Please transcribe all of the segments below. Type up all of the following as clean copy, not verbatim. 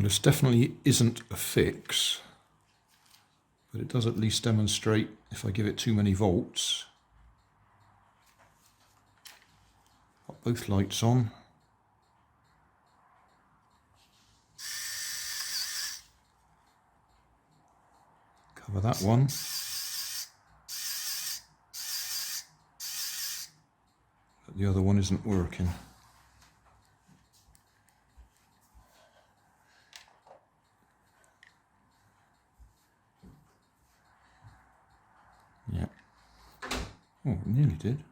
Well, this definitely isn't a fix, but it does at least demonstrate if I give it too many volts. Got both lights on. Cover that one. But the other one isn't working. Yeah. Oh, it nearly did.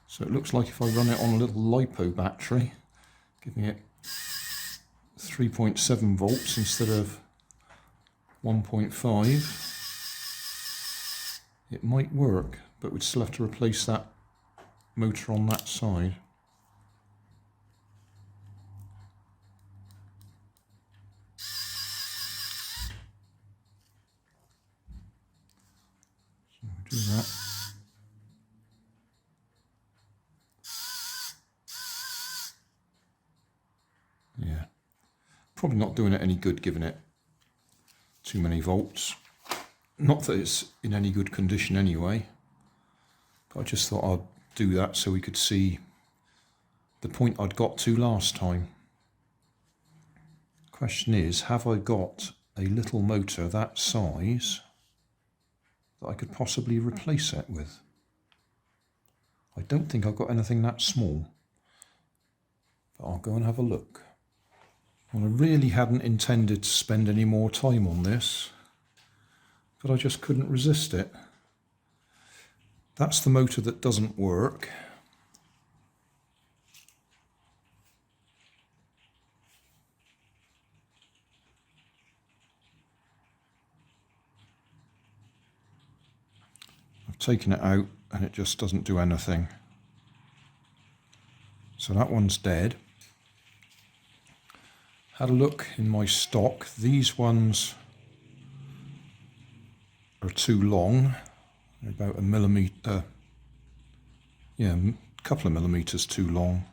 So it looks like if I run it on a little LiPo battery, giving it 3.7 volts instead of 1.5, it might work, but we'd still have to replace that motor on that side. So we do that. Yeah, probably not doing it any good giving it too many volts. Not that it's in any good condition anyway, but I just thought I'd do that so we could see the point I'd got to last time. Question is, have I got a little motor that size that I could possibly replace it with? I don't think I've got anything that small, but I'll go and have a look. Well, I really hadn't intended to spend any more time on this, but I just couldn't resist it. That's the motor that doesn't work. I've taken it out and it just doesn't do anything. So that one's dead. Had a look in my stock. These ones are too long. They're about a millimetre, yeah, a couple of millimetres too long.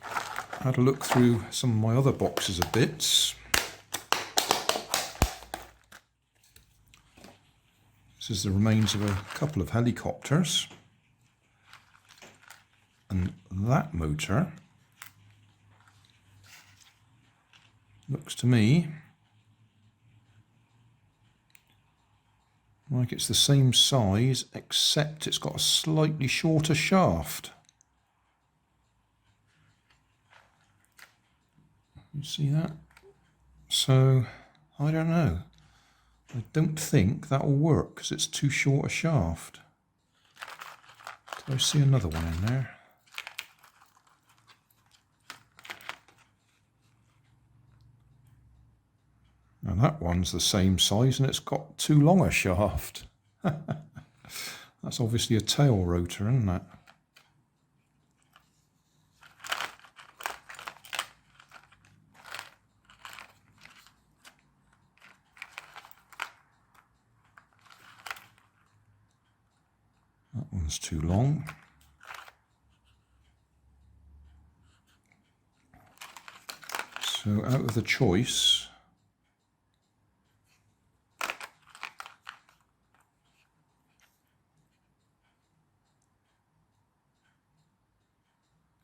Had a look through some of my other boxes of bits. This is the remains of a couple of helicopters. And that motor looks to me like it's the same size, except it's got a slightly shorter shaft. You see that? So, I don't know. I don't think that will work because it's too short a shaft. Do I see another one in there? Now that one's the same size and it's got too long a shaft. That's obviously a tail rotor, isn't it? That one's too long. So out of the choice,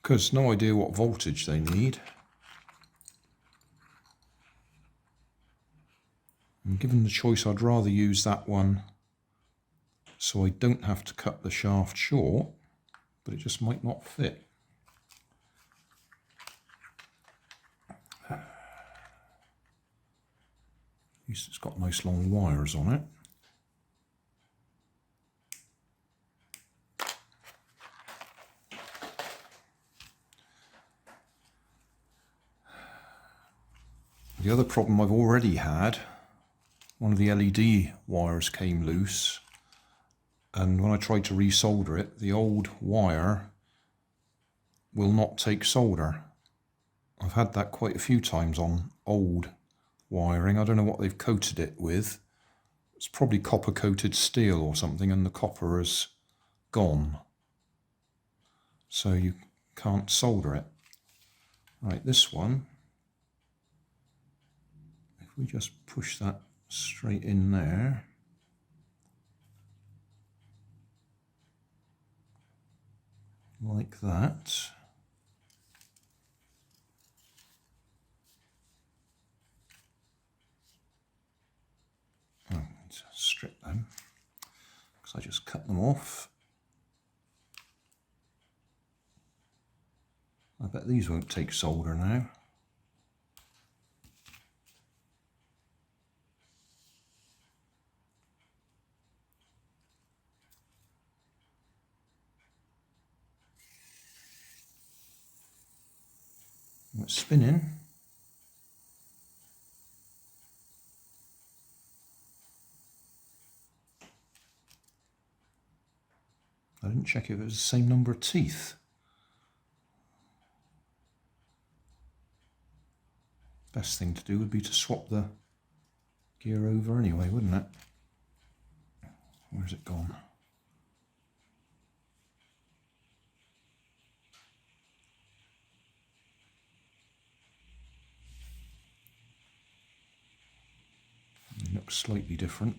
because no idea what voltage they need. And given the choice, I'd rather use that one so I don't have to cut the shaft short, but it just might not fit. At least it's got nice long wires on it. The other problem I've already had, one of the LED wires came loose, and when I tried to resolder it, the old wire will not take solder. I've had that quite a few times on old wiring. I don't know what they've coated it with, It's probably copper coated steel or something, and the copper is gone, so you can't solder it. Right, this one, if we just push that straight in there, like that. Oh, let's strip them, because I just cut them off. I bet these won't take solder now. It's spinning. I didn't check if it was the same number of teeth. Best thing to do would be to swap the gear over anyway, wouldn't it? Where's it gone? It looks slightly different.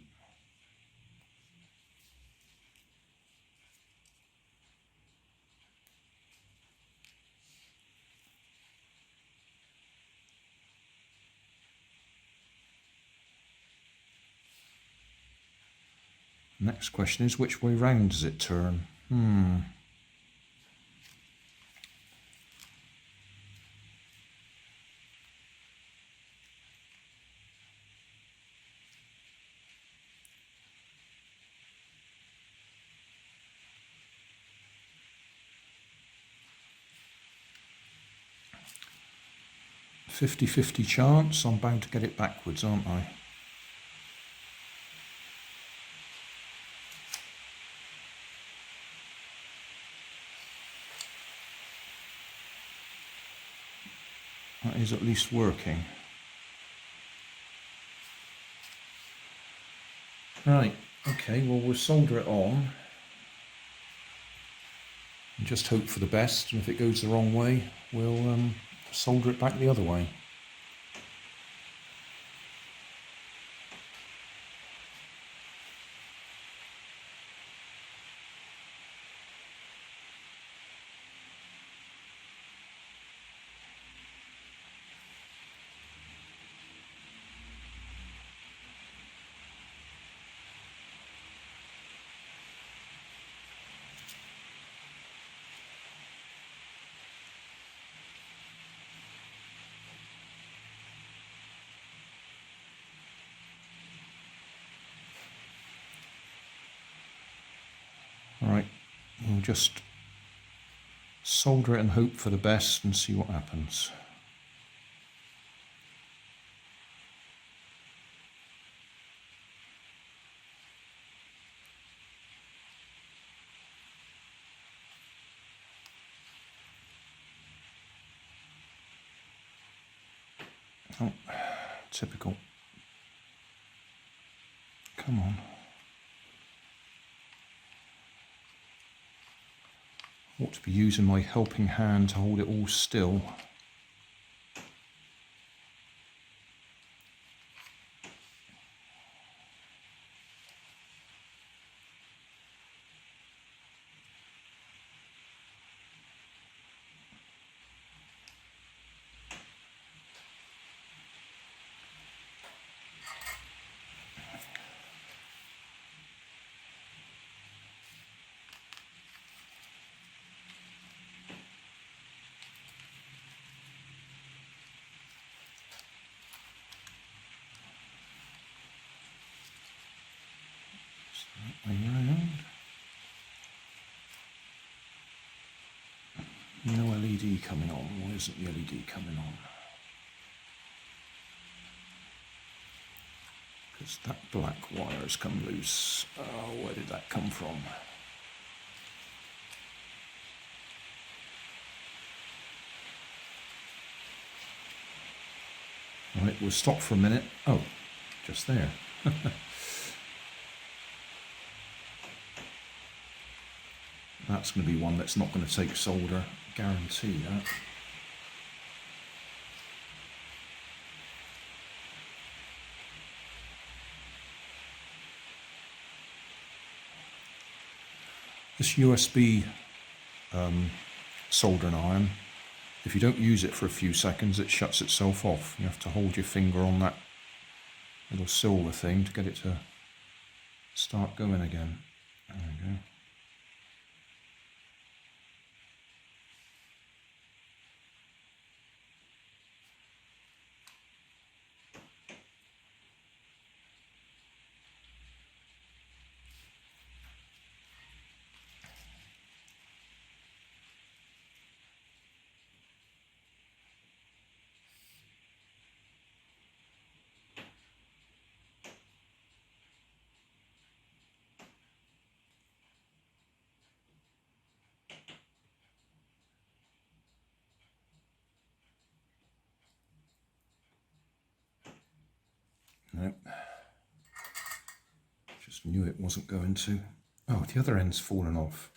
Next question is, which way round does it turn? "50-50 chance, I'm bound to get it backwards, aren't I?" That is at least working. Right, okay, well, we'll solder it on and just hope for the best, and if it goes the wrong way, we'll solder it back the other way. Alright, we'll just solder it and hope for the best and see what happens. Oh, typical. Come on. Ought to be using my helping hand to hold it all still. Around. No LED coming on. Why isn't the LED coming on? Because that black wire has come loose. Oh, where did that come from? Right, we'll stop for a minute. Oh, just there. That's going to be one that's not going to take solder, guarantee that. This USB soldering iron, if you don't use it for a few seconds, it shuts itself off. You have to hold your finger on that little silver thing to get it to start going again. There we go. Nope. Just knew it wasn't going to. Oh, the other end's fallen off.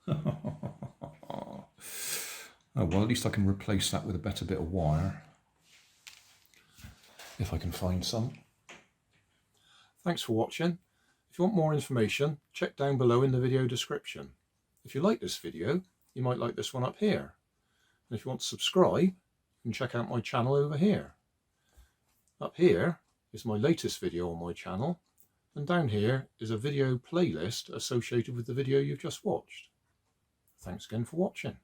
Oh, well, at least I can replace that with a better bit of wire. If I can find some. Thanks for watching. If you want more information, check down below in the video description. If you like this video, you might like this one up here. And if you want to subscribe, you can check out my channel over here. Up here is my latest video on my channel, and down here is a video playlist associated with the video you've just watched. Thanks again for watching.